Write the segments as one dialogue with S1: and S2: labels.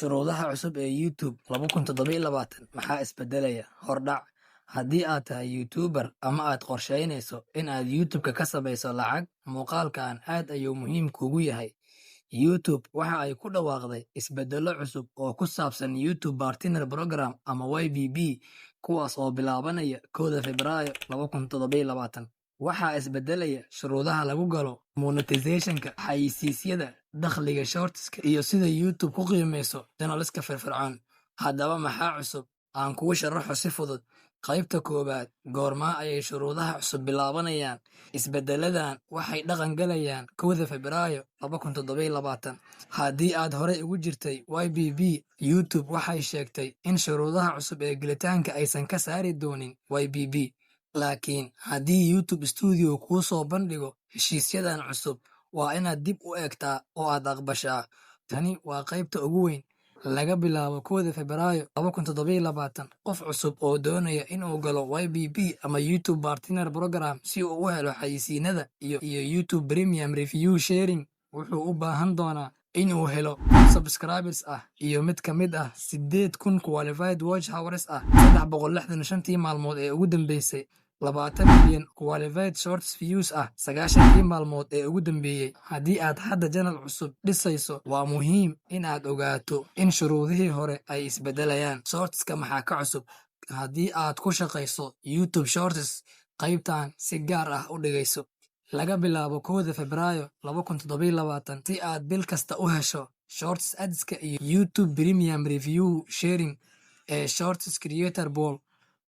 S1: Shuruudaha cusub ee YouTube 2027 maxaa isbedelaya? Hordhac. Haddii aad tahay YouTuber ama aad qorsheynayso in aad YouTube-ka ka samayso lacag, muuqaalkan aad ayuu muhiim kuugu yahay. YouTube waxa ay ku dhawaaqday isbedello cusub oo ku saabsan YouTube Partner Program ama YPP, kuwaas oo bilaabanaya 1 Febraayo 2027. Waxaa isbedelaya shuruudaha lagu galo monetization-ka, xayeysiisyada, dakhliga shortska, iyo sida YouTube ku qiimeyso channelska firfircoon. Haddaba maxaa cusub? Aan kugu sharaxo si fudud. Qaybta koowaad, goorma ayay shuruudaha cusub bilaabanayaan? Isbedeladan waxay dhaqan galayaan 1 Febraayo 2027. Haddii aad horey ugu jirtay YPP, YouTube waxay sheegtay in shuruudaha cusub ee gelitaanka aysan ka saari doonin YPP. Laakiin haddii YouTube Studio kuu soo bandhigo heshiisyadan cusub, waa inaad dib u eegtaa oo aad aqbashaa. Tani waa qaybta ugu weyn. Laga bilaabo 1 Febraayo 2027, qof cusub oo doonaya inuu galo YPP ama YouTube Partner Program si uu u helo xayeysiinada iyo YouTube Premium Review Sharing wuxuu u baahan doonaa inuu helo subscribers iyo mid ka mid 8,000 qualified watch hours 365 maalmood ee ugu dambeysay, 20 milyan qualified shorts views 90 maalmood ee ugu dambeeyay. Haddii aad hadda channel cusub dhisayso, waa muhiim in aad ogaato in shuruudihii hore ay isbedelayaan. Shortska maxaa ka cusub? Haddii aad ku shaqayso YouTube Shorts, qaybtan si gaar u dhigayso. Laga bilaabo 1 Febraayo 2027, si aad bil kasta u hesho Shorts adska iyo YouTube Premium Review Sharing ee Shorts Creator Ball,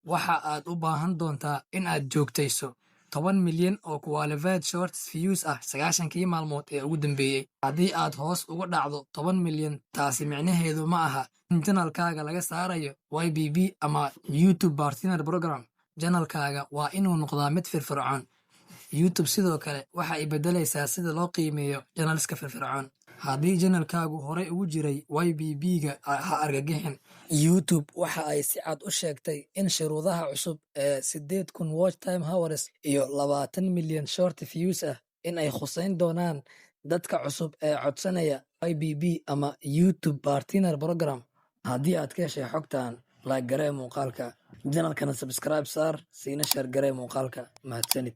S1: waxa aad u baahan doontaa in aad joogtayso 10 milyan oo qualified shorts views 90 maalmood ee ugu dambeeyay. Haddii aad hoos uga dhacdo 10 milyan, taasi micnaheedu ma aha in channelkaaga laga saarayo YPP ama YouTube Partner Program. Channelkaaga waa inuu noqdaa mid firfircoon. YouTube sidoo kale waxa ay bedelaysaa sida loo qiimeeyo channelska firfircoon. Haddii channelkaagu horey ugu jiray YPP-ga, ha argagixin. YouTube waxa ay si cad u sheegtay in shuruudaha cusub ee 8,000 watch time hours iyo 20 milyan short views in ay khuseyn doonaan dadka cusub ee codsanaya YPP ama YouTube Partner Program. Haddii aad ka heshay xogtan, like garee muuqaalka, channelkana subscribe saar, siina share garee muuqaalka. Mahadsanid.